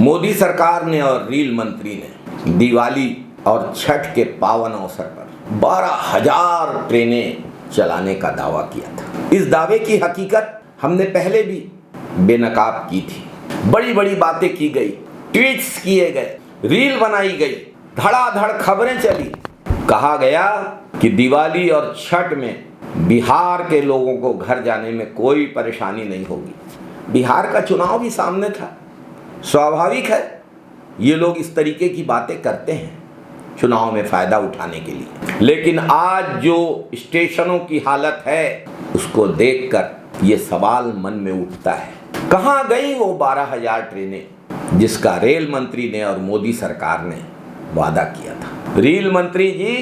मोदी सरकार ने और रेल मंत्री ने दिवाली और छठ के पावन अवसर पर 12,000 ट्रेनें चलाने का दावा किया था। इस दावे की हकीकत हमने पहले भी बेनकाब की थी। बड़ी बड़ी बातें की गई, ट्वीट्स किए गए, रील बनाई गई, धड़ाधड़ खबरें चली। कहा गया कि दिवाली और छठ में बिहार के लोगों को घर जाने में कोई परेशानी नहीं होगी। बिहार का चुनाव भी सामने था, स्वाभाविक है ये लोग इस तरीके की बातें करते हैं चुनाव में फायदा उठाने के लिए। लेकिन आज जो स्टेशनों की हालत है उसको देखकर ये सवाल मन में उठता है, कहाँ गई वो 12,000 ट्रेनें जिसका रेल मंत्री ने और मोदी सरकार ने वादा किया था। रेल मंत्री जी,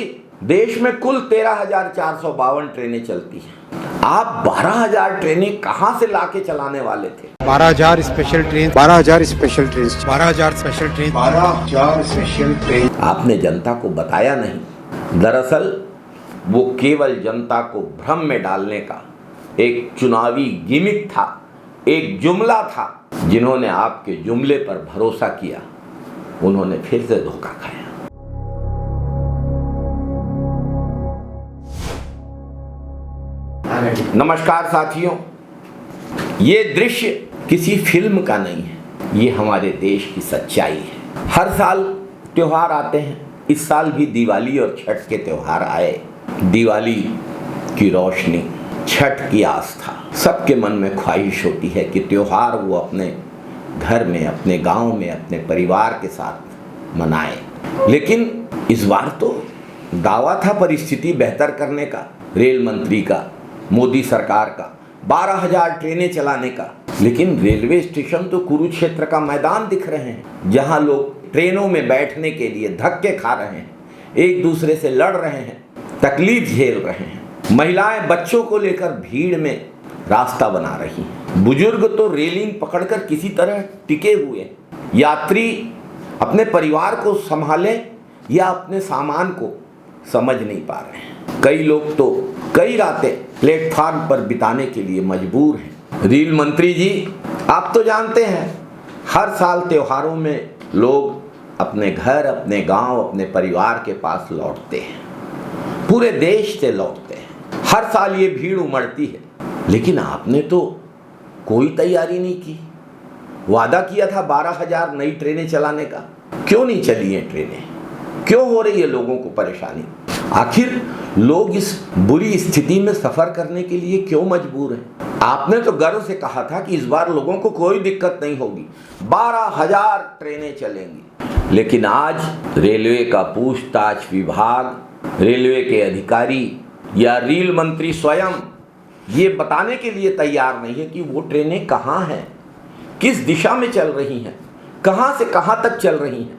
देश में कुल 13,452 ट्रेनें चलती हैं। आप 12,000 ट्रेनें कहां से लाके चलाने वाले थे? 12,000 special train, 12,000 special train, 12,000 special train, 12,000 special train. आपने जनता को बताया नहीं। दरअसल वो केवल जनता को भ्रम में डालने का एक चुनावी गिमिक था, एक जुमला था। जिन्होंने आपके जुमले पर भरोसा किया उन्होंने फिर से धोखा खाया। नमस्कार साथियों, ये दृश्य किसी फिल्म का नहीं है, ये हमारे देश की सच्चाई है। हर साल त्योहार आते हैं, इस साल भी दिवाली और छठ के त्योहार आए। दिवाली की रोशनी, छठ की आस्था, सबके मन में ख्वाहिश होती है कि त्योहार वो अपने घर में, अपने गांव में, अपने परिवार के साथ मनाए। लेकिन इस बार तो दावा था परिस्थिति बेहतर करने का, रेल मंत्री का, मोदी सरकार का, 12,000 ट्रेनें चलाने का। लेकिन रेलवे स्टेशन तो कुरुक्षेत्र का मैदान दिख रहे हैं, जहां लोग ट्रेनों में बैठने के लिए धक्के खा रहे हैं, एक दूसरे से लड़ रहे हैं, तकलीफ झेल रहे हैं। महिलाएं बच्चों को लेकर भीड़ में रास्ता बना रही हैं। बुजुर्ग तो रेलिंग पकड़कर किसी तरह टिके हुए हैं। यात्री अपने परिवार को संभालें या अपने सामान को समझ नहीं पा रहे हैं। कई लोग तो कई रातें प्लेटफार्म पर बिताने के लिए मजबूर हैं। रेल मंत्री जी, आप तो जानते हैं हर साल त्योहारों में लोग अपने घर, अपने गांव, अपने परिवार के पास लौटते हैं, पूरे देश से लौटते हैं। हर साल ये भीड़ उमड़ती है, लेकिन आपने तो कोई तैयारी नहीं की। वादा किया था 12,000 नई ट्रेनें चलाने का, क्यों नहीं चली हैं ट्रेनें? क्यों हो रही है लोगों को परेशानी? आखिर लोग इस बुरी स्थिति में सफर करने के लिए क्यों मजबूर हैं? आपने तो गर्व से कहा था कि इस बार लोगों को कोई दिक्कत नहीं होगी, 12,000 ट्रेनें चलेंगी। लेकिन आज रेलवे का पूछताछ विभाग, रेलवे के अधिकारी या रेल मंत्री स्वयं ये बताने के लिए तैयार नहीं है कि वो ट्रेनें कहाँ हैं, किस दिशा में चल रही हैं, कहाँ से कहाँ तक चल रही हैं,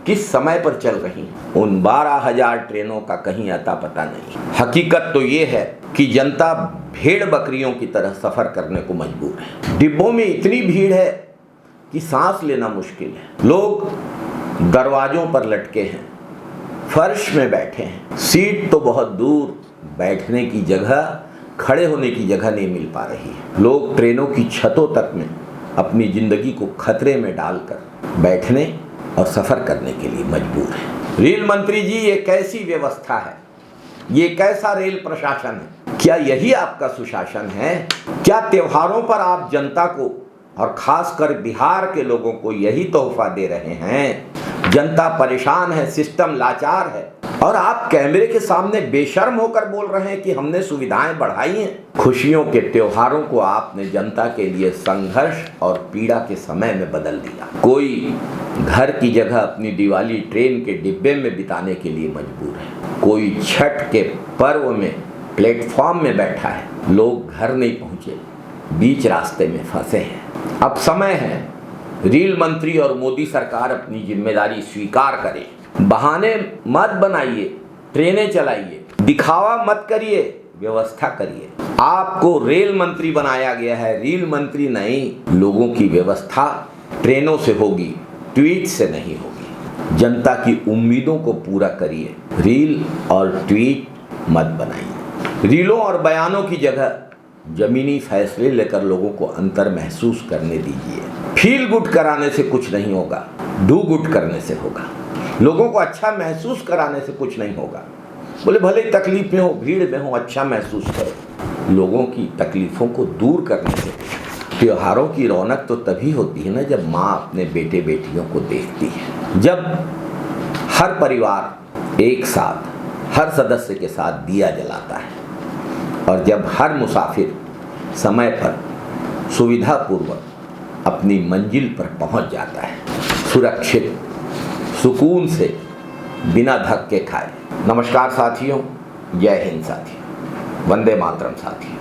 किस समय पर चल रही हैं। उन 12,000 ट्रेनों का कहीं अता पता नहीं। हकीकत तो ये है कि जनता भेड़ बकरियों की तरह सफर करने को मजबूर है। डिब्बों में इतनी भीड़ है कि सांस लेना मुश्किल है। लोग दरवाजों पर लटके हैं, फर्श में बैठे हैं, सीट तो बहुत दूर, बैठने की जगह, खड़े होने की जगह नहीं मिल पा रही है। लोग ट्रेनों की छतों तक में अपनी जिंदगी को खतरे में डालकर बैठने और सफर करने के लिए मजबूर है। रेल मंत्री जी, ये कैसी व्यवस्था है? ये कैसा रेल प्रशासन है? क्या यही आपका सुशासन है? क्या त्योहारों पर आप जनता को और खासकर बिहार के लोगों को यही तोहफा दे रहे हैं? जनता परेशान है, सिस्टम लाचार है, और आप कैमरे के सामने बेशर्म होकर बोल रहे हैं कि हमने सुविधाएं बढ़ाई हैं। खुशियों के त्योहारों को आपने जनता के लिए संघर्ष और पीड़ा के समय में बदल दिया। कोई घर की जगह अपनी दिवाली ट्रेन के डिब्बे में बिताने के लिए मजबूर है, कोई छठ के पर्व में प्लेटफॉर्म में बैठा है। लोग घर नहीं पहुंचे, बीच रास्ते में फंसे हैं। अब समय है रेल मंत्री और मोदी सरकार अपनी जिम्मेदारी स्वीकार करें। बहाने मत बनाइए, ट्रेनें चलाइए, दिखावा मत करिए, व्यवस्था करिए। आपको रेल मंत्री बनाया गया है, रेल मंत्री नहीं। लोगों की व्यवस्था ट्रेनों से होगी, ट्वीट से नहीं होगी। जनता की उम्मीदों को पूरा करिए, रील और ट्वीट मत बनाइए। रीलों और बयानों की जगह जमीनी फैसले लेकर लोगों को अंतर महसूस करने दीजिए। फील गुड कराने से कुछ नहीं होगा, डू गुड करने से होगा। लोगों को अच्छा महसूस कराने से कुछ नहीं होगा। बोले भले तकलीफ में हो, भीड़ में हो, अच्छा महसूस करो। लोगों की तकलीफ़ों को दूर करने से। त्योहारों की रौनक तो तभी होती है ना जब माँ अपने बेटे बेटियों को देखती है, जब हर परिवार एक साथ हर सदस्य के साथ दिया जलाता है, और जब हर मुसाफिर समय पर सुविधापूर्वक अपनी मंजिल पर पहुंच जाता है, सुरक्षित सुकून से, बिना धक्के खाए। नमस्कार साथियों, जय हिंद साथियों, वंदे मातरम साथियों।